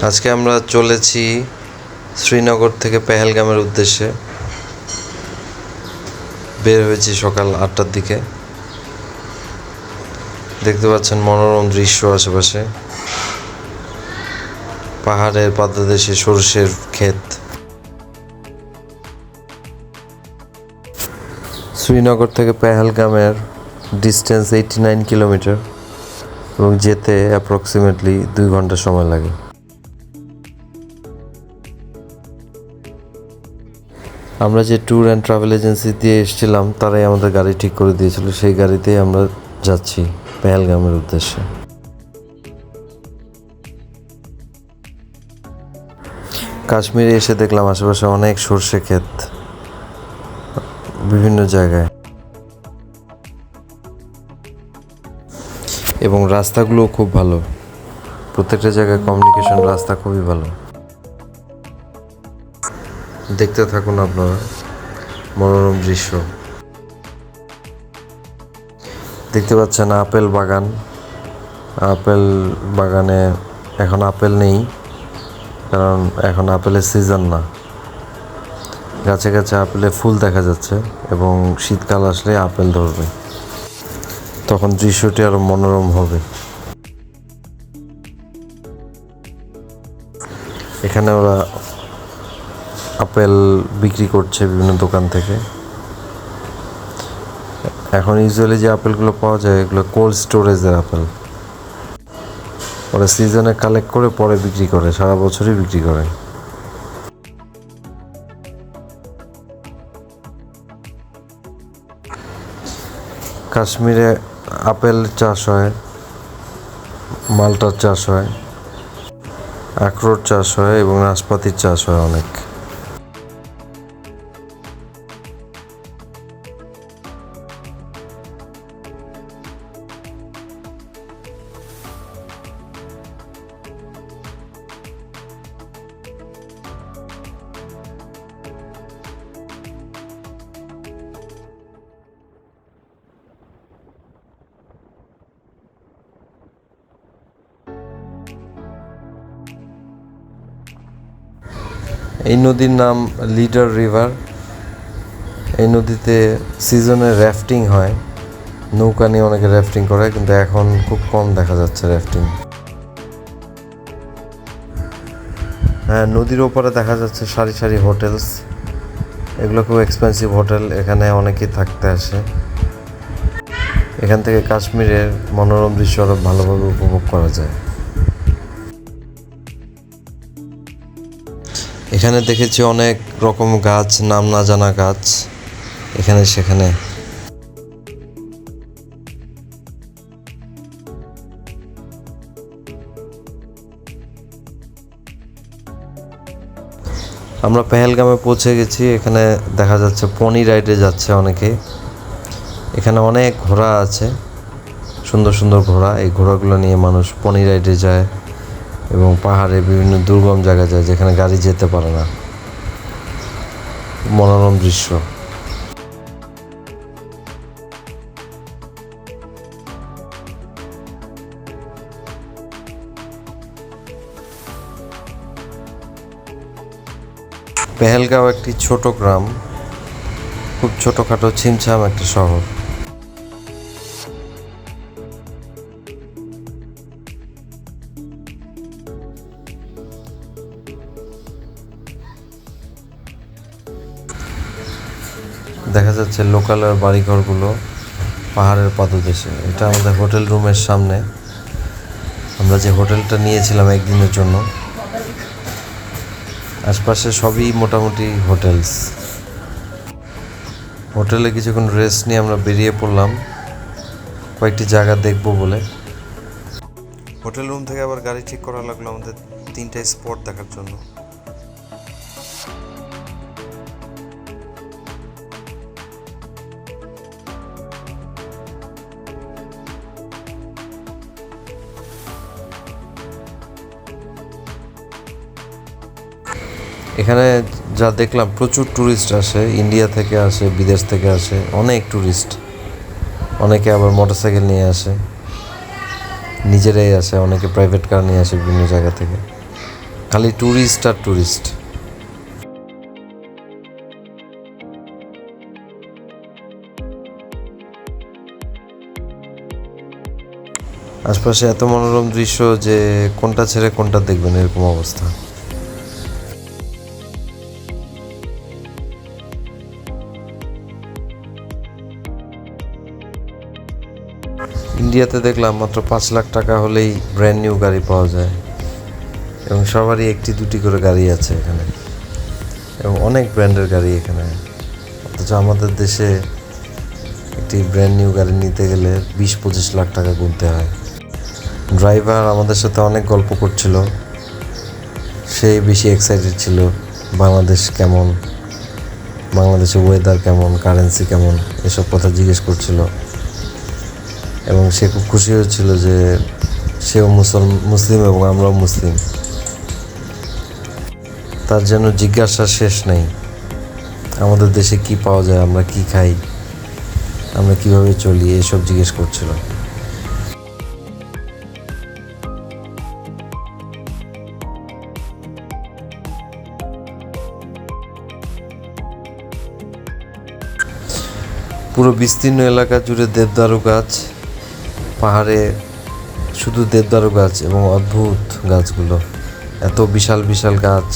আজকে আমরা চলেছি শ্রীনগর থেকে পেহেলগামের উদ্দেশ্যে। বের হয়েছি সকাল 8টার দিকে। দেখতে পাচ্ছেন মনোরম দৃশ্য আশেপাশে, পাহাড়ের পাদদেশে সরষের ক্ষেত। শ্রীনগর থেকে পেহেলগামের ডিস্টেন্স 89 কিলোমিটার এবং যেতে অ্যাপ্রক্সিমেটলি 2 ঘন্টা সময় লাগে। আমরা যে ট্যুর অ্যান্ড ট্রাভেল এজেন্সি দিয়ে এসেছিলাম তারাই আমাদের গাড়ি ঠিক করে দিয়েছিল, সেই গাড়িতেই আমরা যাচ্ছি পেহেলগামের উদ্দেশ্যে। কাশ্মীরে এসে দেখলাম আশেপাশে অনেক সরষে ক্ষেত বিভিন্ন জায়গায়, এবং রাস্তাগুলোও খুব ভালো। প্রত্যেকটা জায়গায় কমিউনিকেশন রাস্তা খুবই ভালো। দেখতে থাকুন আপনারা মনোরম দৃশ্য। দেখতে পাচ্ছেন আপেল বাগান। আপেল বাগানে এখন আপেল নেই, কারণ এখন আপেলের সিজন না। গাছে গাছে আপেলের ফুল দেখা যাচ্ছে এবং শীতকাল আসলে আপেল ধরবে, তখন দৃশ্যটি আরো মনোরম হবে। এখানে ওরা আপেল বিক্রি করছে বিভিন্ন দোকান থেকে। এখন ইউজুয়ালি যে আপেলগুলো পাওয়া যায় এগুলো কোল্ড স্টোরেজের আপেল। ওরা সিজনে কালেক্ট করে পরে বিক্রি করে, সারা বছরই বিক্রি করে। কাশ্মীরে আপেল চাষ হয়, মালটার চাষ হয়, আখরোট চাষ হয় এবং নাশপাতির চাষ হয় অনেক। এই নদীর নাম লিডার রিভার। এই নদীতে সিজনে র্যাফটিং হয়, নৌকা নিয়ে অনেকে র্যাফটিং করে, কিন্তু এখন খুব কম দেখা যাচ্ছে র্যাফটিং। হ্যাঁ, নদীর ওপারে দেখা যাচ্ছে সারি সারি হোটেলস। এগুলো খুব এক্সপেন্সিভ হোটেল, এখানে অনেকেই থাকতে আসে। এখান থেকে কাশ্মীরের মনোরম দৃশ্য আরো ভালোভাবে উপভোগ করা যায়। এখানে দেখেছি অনেক রকম গাছ, নাম না জানা গাছ এখানে সেখানে। আমরা পেহেলগামে পৌঁছে গেছি। এখানে দেখা যাচ্ছে পনি রাইডে যাচ্ছে অনেকে। এখানে অনেক ঘোড়া আছে, সুন্দর সুন্দর ঘোড়া। এই ঘোড়াগুলো নিয়ে মানুষ পনি রাইডে যায় এবং পাহাড়ে বিভিন্ন দুর্গম জায়গায় যায় যেখানে গাড়ি যেতে পারে না। মনোরম দৃশ্য। পেহেলগাঁও একটি ছোট গ্রাম, খুব ছোটোখাটো ছিমছাম একটা শহর। দেখা যাচ্ছে লোকালের বাড়িঘরগুলো পাহাড়ের পাদদেশে। এটা আমাদের হোটেল রুমের সামনে। আমরা যে হোটেলটা নিয়েছিলাম একদিনের জন্য, আশপাশে সবই মোটামুটি হোটেলস। হোটেলে কিছুক্ষণ রেস্ট নিয়ে আমরা বেরিয়ে পড়লাম কয়েকটি জায়গা দেখব বলে। হোটেল রুম থেকে আবার গাড়ি ঠিক করা লাগলো আমাদের 3টে স্পট দেখার জন্য। এখানে যা দেখলাম প্রচুর ট্যুরিস্ট আসে, ইন্ডিয়া থেকে আসে, বিদেশ থেকে আসে, অনেক ট্যুরিস্ট। অনেকে আবার মোটরসাইকেল নিয়ে আসে, নিজেরাই আসে, অনেকে প্রাইভেট কার নিয়ে আসে বিভিন্ন জায়গা থেকে। খালি ট্যুরিস্ট আর ট্যুরিস্ট। আশপাশে এত মনোরম দৃশ্য যে কোনটা ছেড়ে কোনটা দেখবেন, এরকম অবস্থা। ইন্ডিয়াতে দেখলাম মাত্র 5 লাখ টাকা হলেই ব্র্যান্ড নিউ গাড়ি পাওয়া যায়, এবং সবারই একটি দুটি করে গাড়ি আছে এখানে, এবং অনেক ব্র্যান্ডের গাড়ি এখানে। অথচ আমাদের দেশে একটি ব্র্যান্ড নিউ গাড়ি নিতে গেলে 20-25 লাখ টাকা গুনতে হয়। ড্রাইভার আমাদের সাথে অনেক গল্প করছিল, সে বেশি এক্সাইটেড ছিল বাংলাদেশ কেমন, বাংলাদেশের ওয়েদার কেমন, কারেন্সি কেমন, এসব কথা জিজ্ঞেস করছিল। এবং সে খুব খুশি হয়েছিল যে সেও মুসলিম এবং আমরাও মুসলিম। তার যেন জিজ্ঞাসা শেষ নেই, আমাদের দেশে কি পাওয়া যায়, আমরা কি খাই, আমরা কিভাবে চলি, এসব জিজ্ঞেস করছিল। পুরো বিস্তীর্ণ এলাকা জুড়ে দেবদারু গাছ, পাহাড়ে শুধু দেবদারু গাছ এবং অদ্ভুত গাছগুলো, এত বিশাল বিশাল গাছ,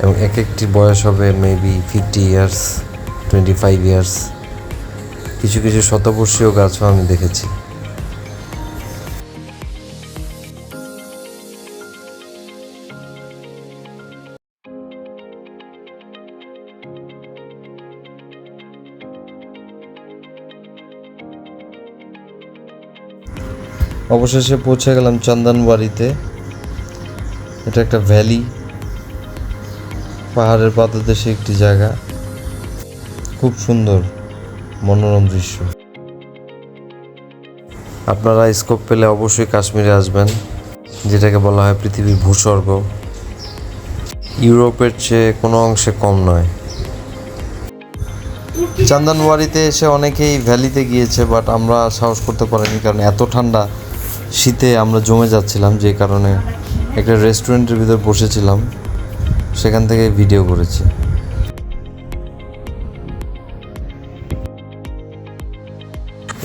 এবং এক একটি বয়স হবে মেবি 50 ইয়ার্স, 25 ইয়ার্স। কিছু কিছু শতবর্ষীয় গাছও আমি দেখেছি। অবশেষে পৌঁছে গেলাম চন্দনবাড়িতে। এটা একটা ভ্যালি, পাহাড়ের পাদদেশে একটি জায়গা, খুব সুন্দর মনোরম দৃশ্য। আপনারা স্কোপ পেলে অবশ্যই কাশ্মীরে আসবেন, যেটাকে বলা হয় পৃথিবীর ভূস্বর্গ। ইউরোপের চেয়ে কোনো অংশে কম নয়। চন্দনবাড়িতে এসে অনেকেই ভ্যালিতে গিয়েছে, বাট আমরা সাহস করতে পারিনি, কারণ এত ঠান্ডা, শীতে আমরা জমে যাচ্ছিলাম, যে কারণে একটা রেস্টুরেন্টের ভিতর বসেছিলাম, সেখান থেকে ভিডিও করেছি।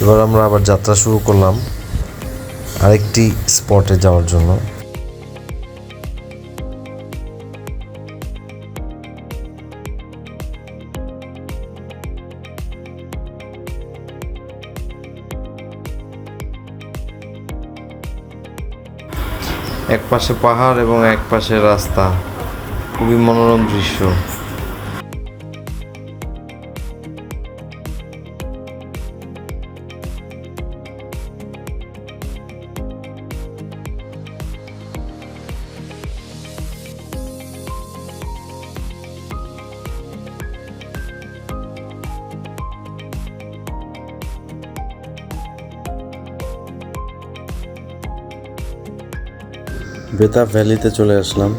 এবার আমরা আবার যাত্রা শুরু করলাম আরেকটি স্পটে যাওয়ার জন্য। এক পাশে পাহাড় এবং এক পাশে রাস্তা, খুবই মনোরম দৃশ্য। বেতা ভ্যালিতে চলে আসলাম।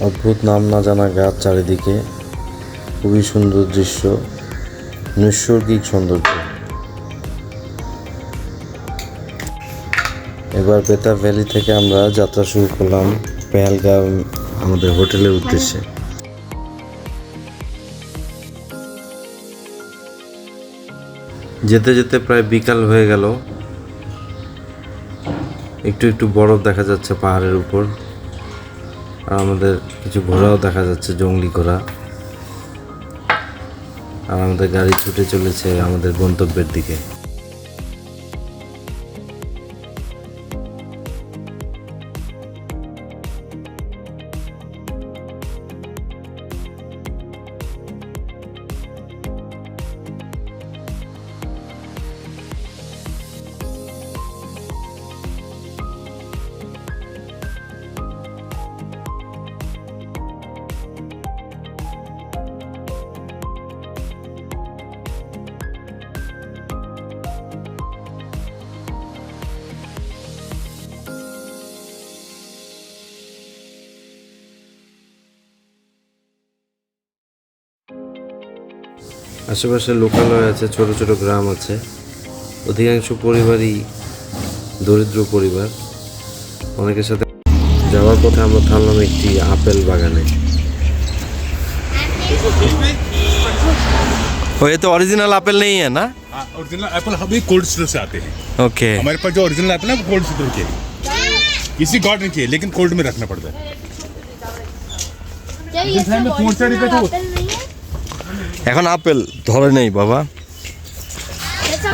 অদ্ভুত নাম না জানা গাছ চারিদিকে, খুবই সুন্দর দৃশ্য, নৈসর্গিক সৌন্দর্য। এবার বেতা ভ্যালি থেকে আমরা যাত্রা শুরু করলাম পেহেলগাঁও আমাদের হোটেলের উদ্দেশ্যে। যেতে যেতে প্রায় বিকাল হয়ে গেল। একটু একটু বরফ দেখা যাচ্ছে পাহাড়ের উপর, আর আমাদের কিছু ঘোড়াও দেখা যাচ্ছে, জংলি ঘোড়া। আর আমাদের গাড়ি ছুটে চলেছে আমাদের গন্তব্যের দিকে। আশেপাশে লোকালয় আছে, ছোট ছোট গ্রাম আছে, অধিকাংশ পরিবারই দরিদ্র পরিবার। অনেকের সাথে যাওয়া যাওয়ার পথে আমরা থামলাম একটি আপেল বাগানে। वो ये तो ओरिजिनल एप्पल नहीं है ना? ओरिजिनल एप्पल अभी कोल्ड स्टोर से आते हैं। ओके। हमारे पास जो ओरिजिनल एप्पल है वो कोल्ड स्टोर के हैं। किसी गार्ड नहीं चाहिए लेकिन कोल्ड में रखना पड़ता है। এখন আপেল ধরে নেই বাবা।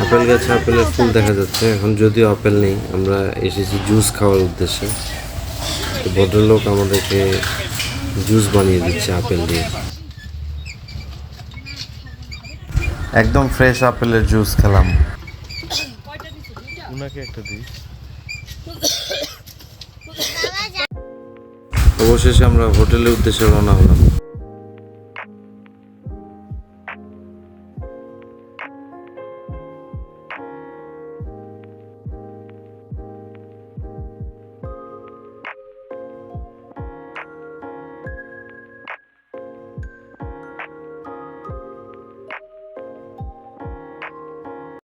আপেল গাছে আপেলের ফুল দেখা যাচ্ছে, এখন যদিও আপেল নেই। আমরা এসেছি জুস খাওয়ার উদ্দেশ্যে। তো ভদ্রলোক আমাদেরকে জুস বানিয়ে দিচ্ছে আপেল দিয়ে। একদম ফ্রেশ আপেলের জুস খেলাম। ওনাকে একটা দিই। অবশেষে আমরা হোটেলের উদ্দেশ্যে রওনা হলাম।